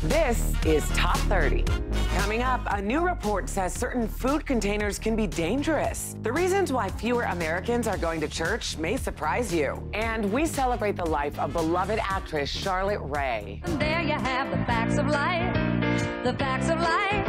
This is Top 30. Coming up, a new report says certain food containers can be dangerous. The reasons why fewer Americans are going to church may surprise you. And we celebrate the life of beloved actress Charlotte Rae. And there you have the facts of life, the facts of life.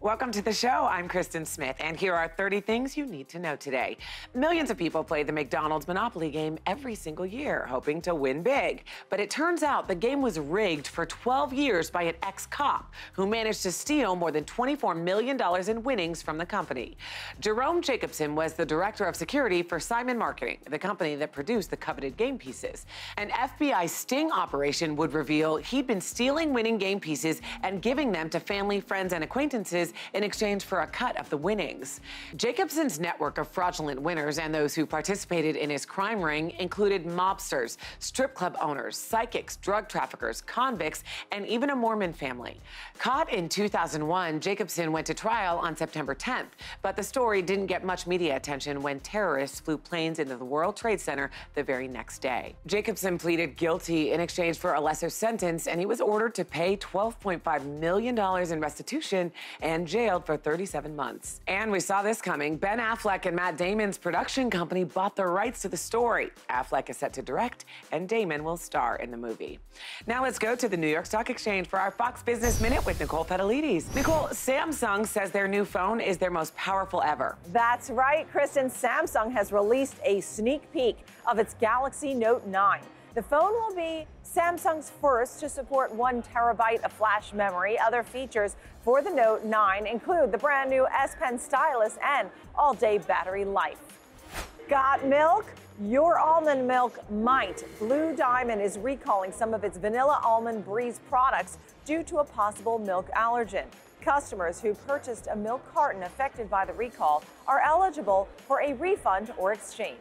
Welcome to the show. I'm Kristen Smith, and here are 30 things you need to know today. Millions of people play the McDonald's Monopoly game every single year, hoping to win big. But it turns out the game was rigged for 12 years by an ex-cop who managed to steal more than $24 million in winnings from the company. Jerome Jacobson was the director of security for Simon Marketing, the company that produced the coveted game pieces. An FBI sting operation would reveal he'd been stealing winning game pieces and giving them to family, friends, and acquaintances in exchange for a cut of the winnings. Jacobson's network of fraudulent winners and those who participated in his crime ring included mobsters, strip club owners, psychics, drug traffickers, convicts, and even a Mormon family. Caught in 2001, Jacobson went to trial on September 10th, but the story didn't get much media attention when terrorists flew planes into the World Trade Center the very next day. Jacobson pleaded guilty in exchange for a lesser sentence, and he was ordered to pay $12.5 million in restitution and jailed for 37 months. And we saw this coming. Ben Affleck and Matt Damon's production company bought the rights to the story. Affleck is set to direct, and Damon will star in the movie. Now let's go to the New York Stock Exchange for our Fox Business Minute with Nicole Petalides. Nicole, Samsung says their new phone is their most powerful ever. That's right, Kristen. Samsung has released a sneak peek of its Galaxy Note 9. The phone will be Samsung's first to support 1 terabyte of flash memory. Other features for the Note 9 include the brand new S Pen stylus and all-day battery life. Got milk? Your almond milk might. Blue Diamond is recalling some of its vanilla almond breeze products due to a possible milk allergen. Customers who purchased a milk carton affected by the recall are eligible for a refund or exchange.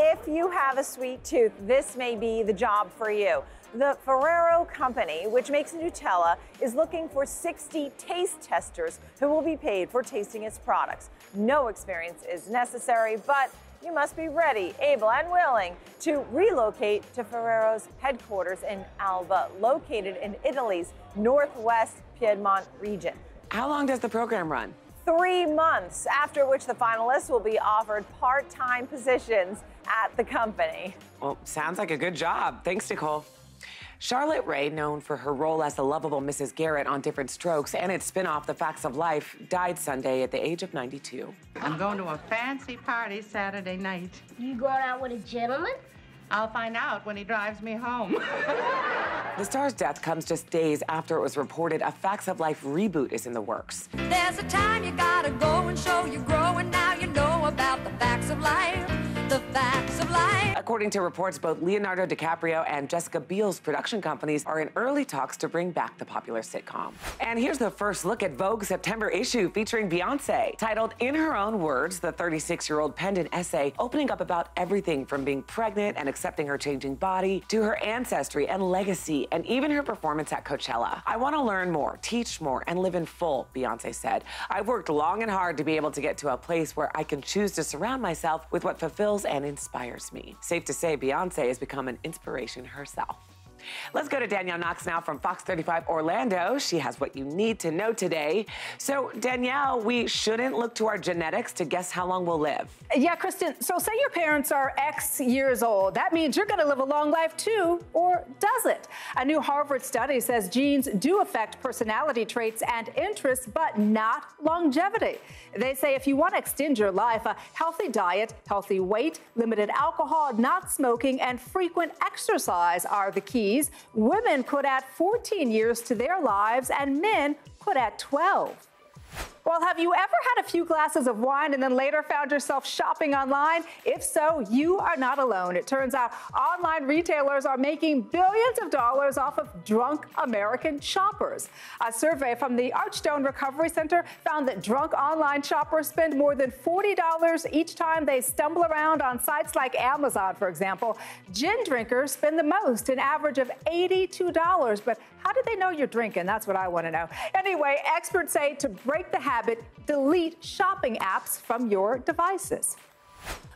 If you have a sweet tooth, this may be the job for you. The Ferrero company, which makes Nutella, is looking for 60 taste testers who will be paid for tasting its products. No experience is necessary, but you must be ready, able, and willing to relocate to Ferrero's headquarters in Alba, located in Italy's northwest Piedmont region. How long does the program run? 3 months, after which the finalists will be offered part-time positions at the company. Well, sounds like a good job. Thanks, Nicole. Charlotte Rae, known for her role as the lovable Mrs. Garrett on Different Strokes and its spin-off, The Facts of Life, died Sunday at the age of 92. I'm going to a fancy party Saturday night. You going out with a gentleman? I'll find out when he drives me home. The star's death comes just days after it was reported a Facts of Life reboot is in the works. There's a time you gotta go and show you're growing. Now you know about the facts of life, the facts of life. According to reports, both Leonardo DiCaprio and Jessica Biel's production companies are in early talks to bring back the popular sitcom. And here's the first look at Vogue's September issue featuring Beyonce. Titled In Her Own Words, the 36-year-old penned an essay opening up about everything from being pregnant and accepting her changing body to her ancestry and legacy and even her performance at Coachella. I want to learn more, teach more, and live in full, Beyonce said. I've worked long and hard to be able to get to a place where I can choose to surround myself with what fulfills and inspires me. Safe to say, Beyonce has become an inspiration herself. Let's go to Danielle Knox now from Fox 35 Orlando. She has what you need to know today. So, Danielle, we shouldn't look to our genetics to guess how long we'll live. Yeah, Kristen, so say your parents are X years old. That means you're going to live a long life too, or does it? A new Harvard study says genes do affect personality traits and interests, but not longevity. They say if you want to extend your life, a healthy diet, healthy weight, limited alcohol, not smoking, and frequent exercise are the keys. Women could add 14 years to their lives, and men could add 12. Well, have you ever had a few glasses of wine and then later found yourself shopping online? If so, you are not alone. It turns out online retailers are making billions of dollars off of drunk American shoppers. A survey from the Archstone Recovery Center found that drunk online shoppers spend more than $40 each time they stumble around on sites like Amazon, for example. Gin drinkers spend the most, an average of $82. But how do they know you're drinking? That's what I want to know. Anyway, experts say to break the habit, delete shopping apps from your devices.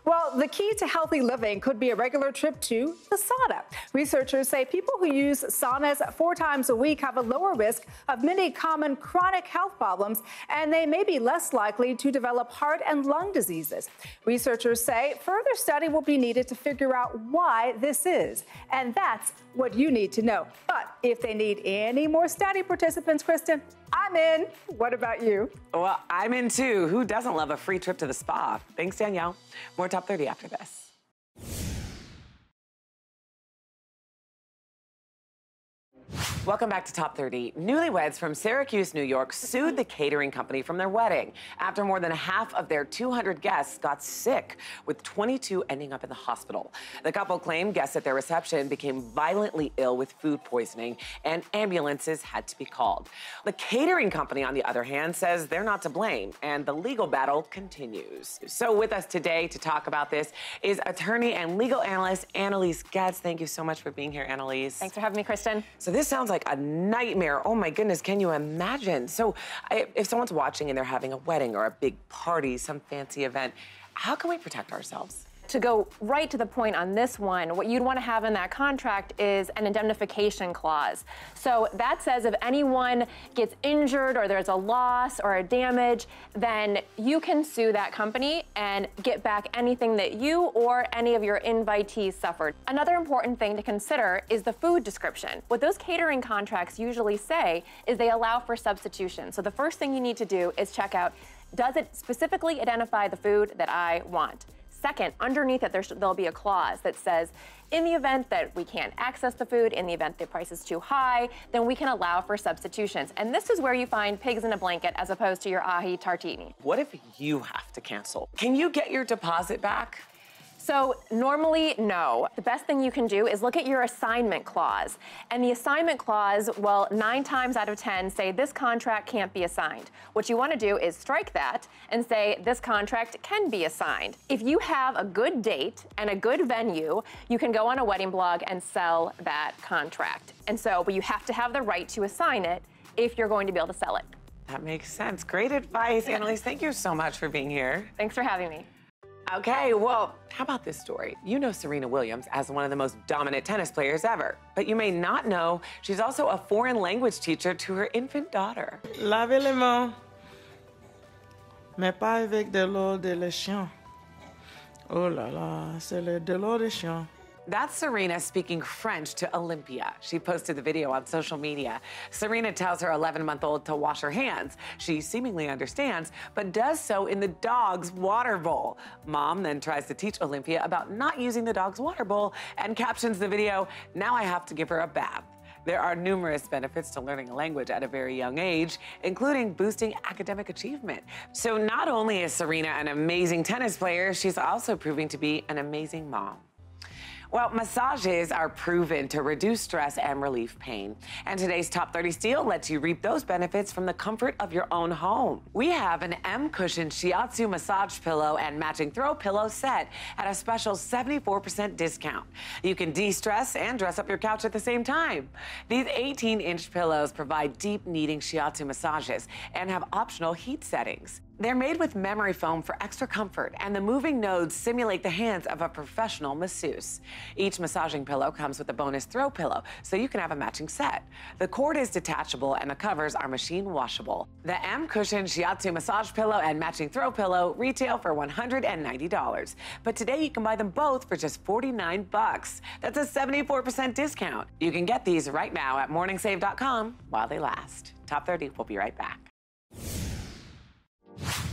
Well, the key to healthy living could be a regular trip to the sauna. Researchers say people who use saunas 4 times a week have a lower risk of many common chronic health problems, and they may be less likely to develop heart and lung diseases. Researchers say further study will be needed to figure out why this is, and that's what you need to know. But if they need any more study participants, Kristen, I'm in. What about you? Well, I'm in too. Who doesn't love a free trip to the spa? Thanks, Danielle. More Top 30 after this. Welcome back to Top 30. Newlyweds from Syracuse, New York sued the catering company from their wedding after more than half of their 200 guests got sick, with 22 ending up in the hospital. The couple claimed guests at their reception became violently ill with food poisoning and ambulances had to be called. The catering company, on the other hand, says they're not to blame and the legal battle continues. So with us today to talk about this is attorney and legal analyst Anneelise Goetz. Thank you so much for being here, Anneelise. Thanks for having me, Kristen. So this sounds like a nightmare. Oh my goodness, can you imagine? So if someone's watching and they're having a wedding or a big party, some fancy event, how can we protect ourselves? To go right to the point on this one, what you'd want to have in that contract is an indemnification clause. So that says if anyone gets injured or there's a loss or a damage, then you can sue that company and get back anything that you or any of your invitees suffered. Another important thing to consider is the food description. What those catering contracts usually say is they allow for substitution. So the first thing you need to do is check out, does it specifically identify the food that I want? Second, underneath it, there'll be a clause that says, in the event that we can't access the food, in the event the price is too high, then we can allow for substitutions. And this is where you find pigs in a blanket as opposed to your ahi tartini. What if you have to cancel? Can you get your deposit back? So normally, no. The best thing you can do is look at your assignment clause. And the assignment clause, well, 9 times out of 10 say this contract can't be assigned. What you want to do is strike that and say this contract can be assigned. If you have a good date and a good venue, you can go on a wedding blog and sell that contract. And so, but you have to have the right to assign it if you're going to be able to sell it. That makes sense. Great advice, Anneelise. Thank you so much for being here. Thanks for having me. Okay, well, how about this story? You know Serena Williams as one of the most dominant tennis players ever, but you may not know she's also a foreign language teacher to her infant daughter. Lavez les mains, mais pas avec de l'eau de le chien. Oh là là, c'est de l'eau de chien. That's Serena speaking French to Olympia. She posted the video on social media. Serena tells her 11-month-old to wash her hands. She seemingly understands, but does so in the dog's water bowl. Mom then tries to teach Olympia about not using the dog's water bowl and captions the video, "Now I have to give her a bath." There are numerous benefits to learning a language at a very young age, including boosting academic achievement. So not only is Serena an amazing tennis player, she's also proving to be an amazing mom. Well, massages are proven to reduce stress and relieve pain. And today's Top 30 Steal lets you reap those benefits from the comfort of your own home. We have an M-Cushion shiatsu massage pillow and matching throw pillow set at a special 74% discount. You can de-stress and dress up your couch at the same time. These 18-inch pillows provide deep kneading shiatsu massages and have optional heat settings. They're made with memory foam for extra comfort, and the moving nodes simulate the hands of a professional masseuse. Each massaging pillow comes with a bonus throw pillow, so you can have a matching set. The cord is detachable, and the covers are machine washable. The M-Cushion shiatsu massage pillow and matching throw pillow retail for $190. But today you can buy them both for just $49. That's a 74% discount. You can get these right now at morningsave.com while they last. Top 30, we'll be right back.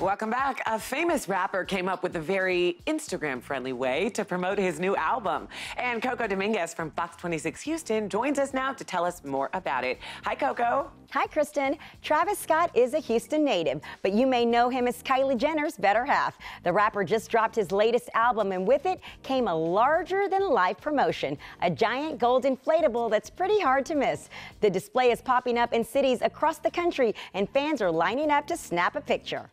Welcome back. A famous rapper came up with a very Instagram-friendly way to promote his new album. And Coco Dominguez from Fox 26 Houston joins us now to tell us more about it. Hi, Coco. Hi, Kristen. Travis Scott is a Houston native, but you may know him as Kylie Jenner's better half. The rapper just dropped his latest album, and with it came a larger-than-life promotion, a giant gold inflatable that's pretty hard to miss. The display is popping up in cities across the country, and fans are lining up to snap a picture.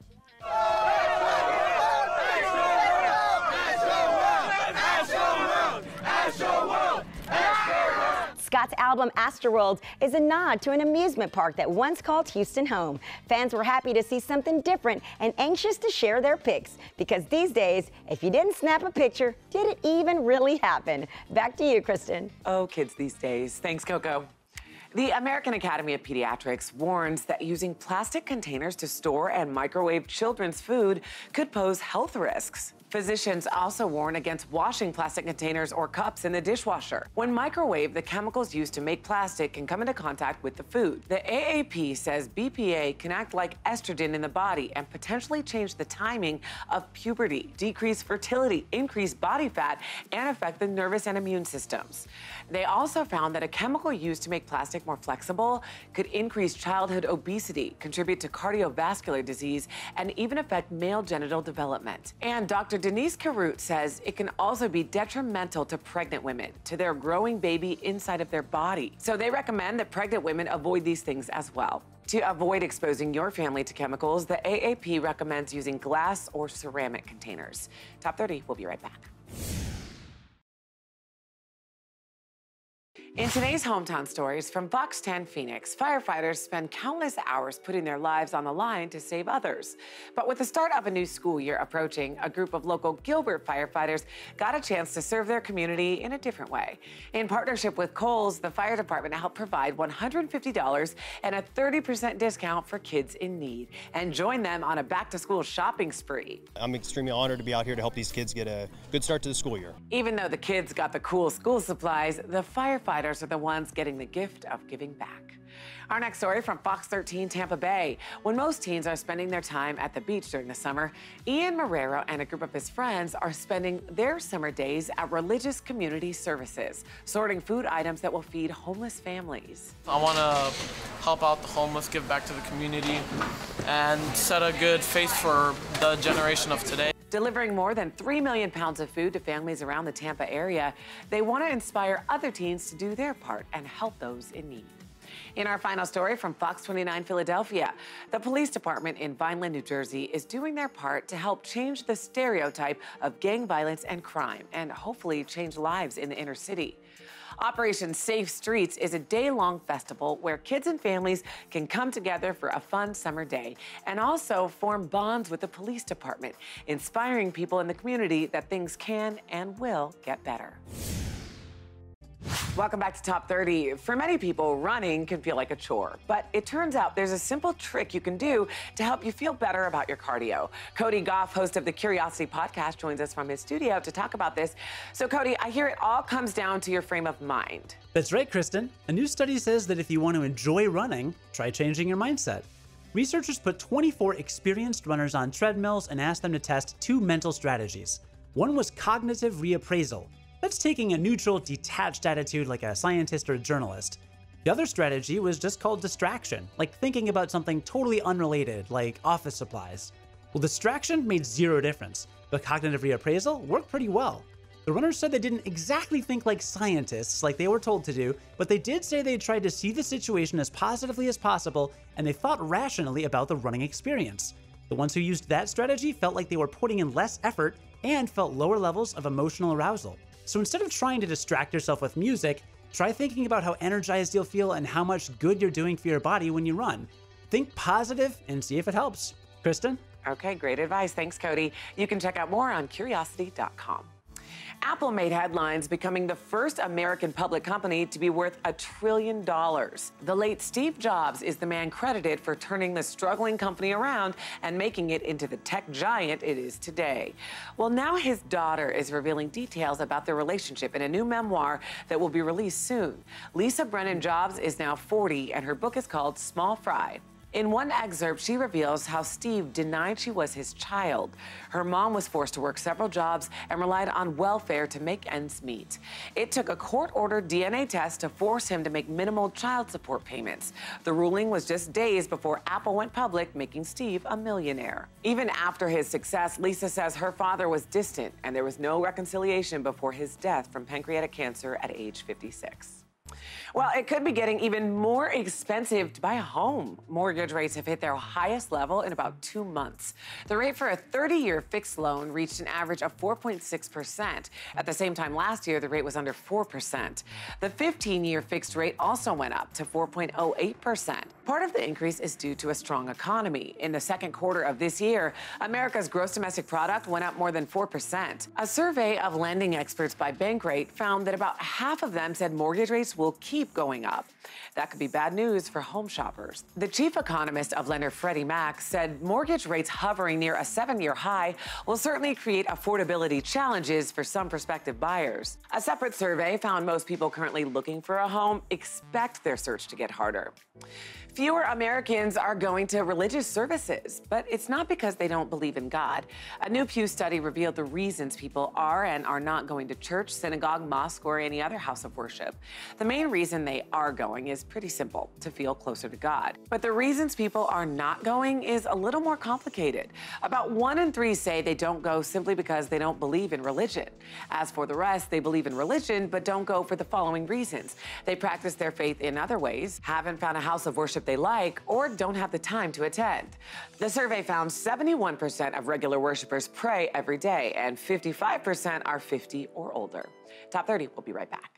Scott's album Astroworld is a nod to an amusement park that once called Houston home. Fans were happy to see something different and anxious to share their pics, because these days, if you didn't snap a picture, did it even really happen? Back to you, Kristen. Oh, kids these days. Thanks, Coco. The American Academy of Pediatrics warns that using plastic containers to store and microwave children's food could pose health risks. Physicians also warn against washing plastic containers or cups in the dishwasher. When microwaved, the chemicals used to make plastic can come into contact with the food. The AAP says BPA can act like estrogen in the body and potentially change the timing of puberty, decrease fertility, increase body fat, and affect the nervous and immune systems. They also found that a chemical used to make plastic more flexible could increase childhood obesity, contribute to cardiovascular disease, and even affect male genital development. And Dr. Denise Carute says it can also be detrimental to pregnant women, to their growing baby inside of their body. So they recommend that pregnant women avoid these things as well. To avoid exposing your family to chemicals, the AAP recommends using glass or ceramic containers. Top 30, we'll be right back. In today's hometown stories from Fox 10 Phoenix, firefighters spend countless hours putting their lives on the line to save others. But with the start of a new school year approaching, a group of local Gilbert firefighters got a chance to serve their community in a different way. In partnership with Kohl's, the fire department helped provide $150 and a 30% discount for kids in need, and join them on a back-to-school shopping spree. I'm extremely honored to be out here to help these kids get a good start to the school year. Even though the kids got the cool school supplies, the firefighters are the ones getting the gift of giving back. Our next story from Fox 13 Tampa Bay. When most teens are spending their time at the beach during the summer, Ian Marrero and a group of his friends are spending their summer days at religious community services, sorting food items that will feed homeless families. I want to help out the homeless, give back to the community, and set a good face for the generation of today. Delivering more than 3 million pounds of food to families around the Tampa area, they want to inspire other teens to do their part and help those in need. In our final story from Fox 29 Philadelphia, the police department in Vineland, New Jersey is doing their part to help change the stereotype of gang violence and crime, and hopefully change lives in the inner city. Operation Safe Streets is a day-long festival where kids and families can come together for a fun summer day and also form bonds with the police department, inspiring people in the community that things can and will get better. Welcome back to Top 30. For many people, running can feel like a chore, but it turns out there's a simple trick you can do to help you feel better about your cardio. Cody Goff, host of the Curiosity podcast, joins us from his studio to talk about this. So Cody, I hear it all comes down to your frame of mind. That's right, Kristen. A new study says that if you want to enjoy running, try changing your mindset. Researchers put 24 experienced runners on treadmills and asked them to test 2 mental strategies. One was cognitive reappraisal. That's taking a neutral, detached attitude like a scientist or a journalist. The other strategy was just called distraction, like thinking about something totally unrelated, like office supplies. Well, distraction made 0 difference, but cognitive reappraisal worked pretty well. The runners said they didn't exactly think like scientists, like they were told to do, but they did say they tried to see the situation as positively as possible, and they thought rationally about the running experience. The ones who used that strategy felt like they were putting in less effort and felt lower levels of emotional arousal. So instead of trying to distract yourself with music, try thinking about how energized you'll feel and how much good you're doing for your body when you run. Think positive and see if it helps. Kristen? Okay, great advice. Thanks, Cody. You can check out more on curiosity.com. Apple made headlines becoming the first American public company to be worth $1 trillion. The late Steve Jobs is the man credited for turning the struggling company around and making it into the tech giant it is today. Well, now his daughter is revealing details about their relationship in a new memoir that will be released soon. Lisa Brennan Jobs is now 40, and her book is called Small Fry. In one excerpt, she reveals how Steve denied she was his child. Her mom was forced to work several jobs and relied on welfare to make ends meet. It took a court-ordered DNA test to force him to make minimal child support payments. The ruling was just days before Apple went public, making Steve a millionaire. Even after his success, Lisa says her father was distant and there was no reconciliation before his death from pancreatic cancer at age 56. Well, it could be getting even more expensive to buy a home. Mortgage rates have hit their highest level in about 2 months. The rate for a 30-year fixed loan reached an average of 4.6%. At the same time last year, the rate was under 4%. The 15-year fixed rate also went up to 4.08%. Part of the increase is due to a strong economy. In the second quarter of this year, America's gross domestic product went up more than 4%. A survey of lending experts by Bankrate found that about half of them said mortgage rates will keep going up. That could be bad news for home shoppers. The chief economist of lender Freddie Mac said mortgage rates hovering near a 7-year high will certainly create affordability challenges for some prospective buyers. A separate survey found most people currently looking for a home expect their search to get harder. Fewer Americans are going to religious services, but it's not because they don't believe in God. A new Pew study revealed the reasons people are and are not going to church, synagogue, mosque, or any other house of worship. The main reason they are going is pretty simple: to feel closer to God. But the reasons people are not going is a little more complicated. About 1 in 3 say they don't go simply because they don't believe in religion. As for the rest, they believe in religion but don't go for the following reasons: they practice their faith in other ways, haven't found a house of worship they like, or don't have the time to attend. The survey found 71% of regular worshipers pray every day, and 55% are 50 or older. Top 30, we'll be right back.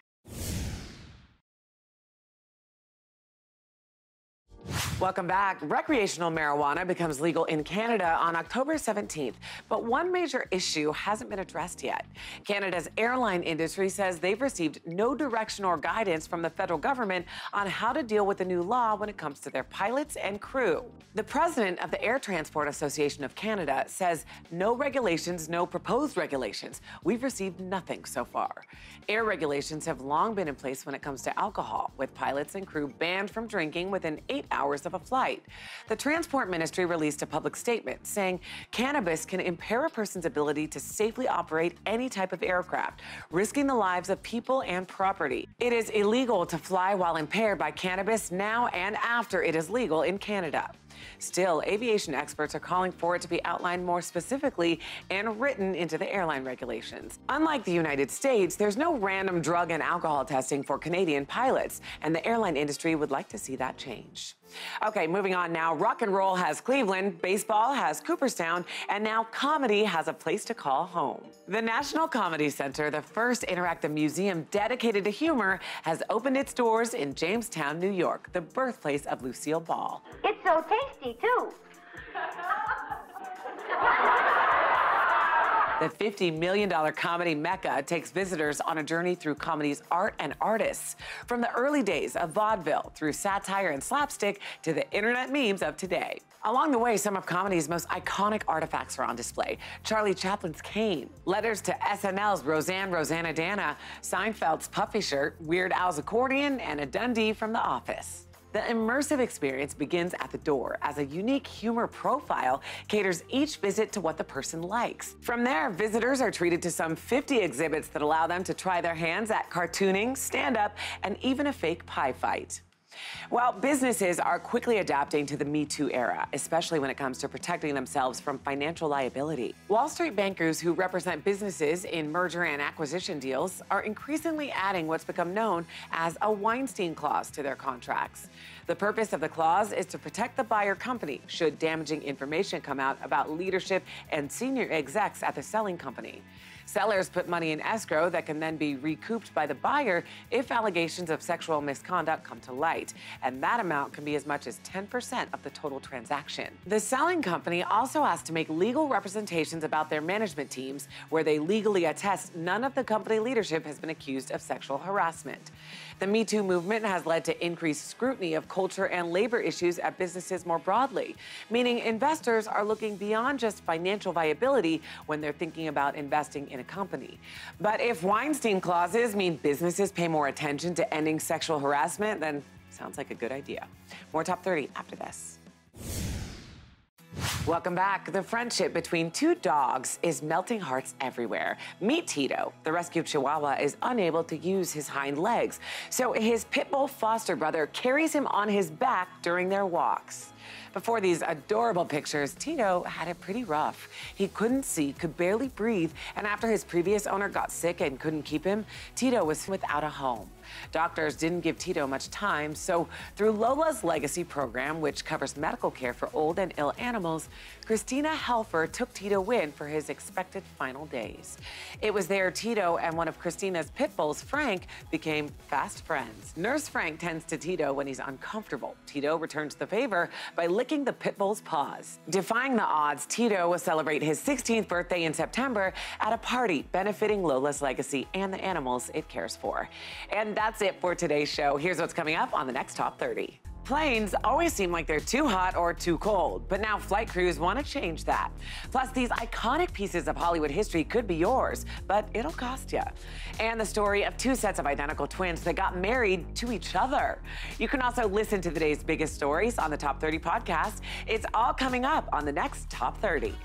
Welcome back. Recreational marijuana becomes legal in Canada on October 17th, but one major issue hasn't been addressed yet. Canada's airline industry says they've received no direction or guidance from the federal government on how to deal with the new law when it comes to their pilots and crew. The president of the Air Transport Association of Canada says no regulations, no proposed regulations. We've received nothing so far. Air regulations have long been in place when it comes to alcohol, with pilots and crew banned from drinking within 8 hours of a flight. The Transport Ministry released a public statement saying cannabis can impair a person's ability to safely operate any type of aircraft, risking the lives of people and property. It is illegal to fly while impaired by cannabis now and after it is legal in Canada. Still, aviation experts are calling for it to be outlined more specifically and written into the airline regulations. Unlike the United States, there's no random drug and alcohol testing for Canadian pilots, and the airline industry would like to see that change. Okay, moving on now. Rock and roll has Cleveland, baseball has Cooperstown, and now comedy has a place to call home. The National Comedy Center, the first interactive museum dedicated to humor, has opened its doors in Jamestown, New York, the birthplace of Lucille Ball. It's so tasty, too. The $50 million comedy mecca takes visitors on a journey through comedy's art and artists. From the early days of vaudeville through satire and slapstick to the internet memes of today. Along the way, some of comedy's most iconic artifacts are on display. Charlie Chaplin's cane, letters to SNL's Roseanne Rosanna, Seinfeld's puffy shirt, Weird Al's accordion, and a Dundee from The Office. The immersive experience begins at the door as a unique humor profile caters each visit to what the person likes. From there, visitors are treated to some 50 exhibits that allow them to try their hands at cartooning, stand-up, and even a fake pie fight. Well, businesses are quickly adapting to the Me Too era, especially when it comes to protecting themselves from financial liability. Wall Street bankers who represent businesses in merger and acquisition deals are increasingly adding what's become known as a Weinstein clause to their contracts. The purpose of the clause is to protect the buyer company should damaging information come out about leadership and senior execs at the selling company. Sellers put money in escrow that can then be recouped by the buyer if allegations of sexual misconduct come to light, and that amount can be as much as 10% of the total transaction. The selling company also has to make legal representations about their management teams where they legally attest none of the company leadership has been accused of sexual harassment. The Me Too movement has led to increased scrutiny of culture and labor issues at businesses more broadly, meaning investors are looking beyond just financial viability when they're thinking about investing in a company. But if Weinstein clauses mean businesses pay more attention to ending sexual harassment, then sounds like a good idea. More Top 30 after this. Welcome back. The friendship between two dogs is melting hearts everywhere. Meet Tito. The rescued Chihuahua is unable to use his hind legs, so his pit bull foster brother carries him on his back during their walks. Before these adorable pictures, Tito had it pretty rough. He couldn't see, could barely breathe, and after his previous owner got sick and couldn't keep him, Tito was without a home. Doctors didn't give Tito much time, so through Lola's Legacy program, which covers medical care for old and ill animals, Christina Helfer took Tito in for his expected final days. It was there Tito and one of Christina's pit bulls, Frank, became fast friends. Nurse Frank tends to Tito when he's uncomfortable. Tito returns the favor by licking the pit bull's paws. Defying the odds, Tito will celebrate his 16th birthday in September at a party benefiting Lola's Legacy and the animals it cares for. And that's it for today's show. Here's what's coming up on the next Top 30. Planes always seem like they're too hot or too cold, but now flight crews want to change that. Plus, these iconic pieces of Hollywood history could be yours, but it'll cost you. And the story of two sets of identical twins that got married to each other. You can also listen to the day's biggest stories on the Top 30 podcast. It's all coming up on the next Top 30.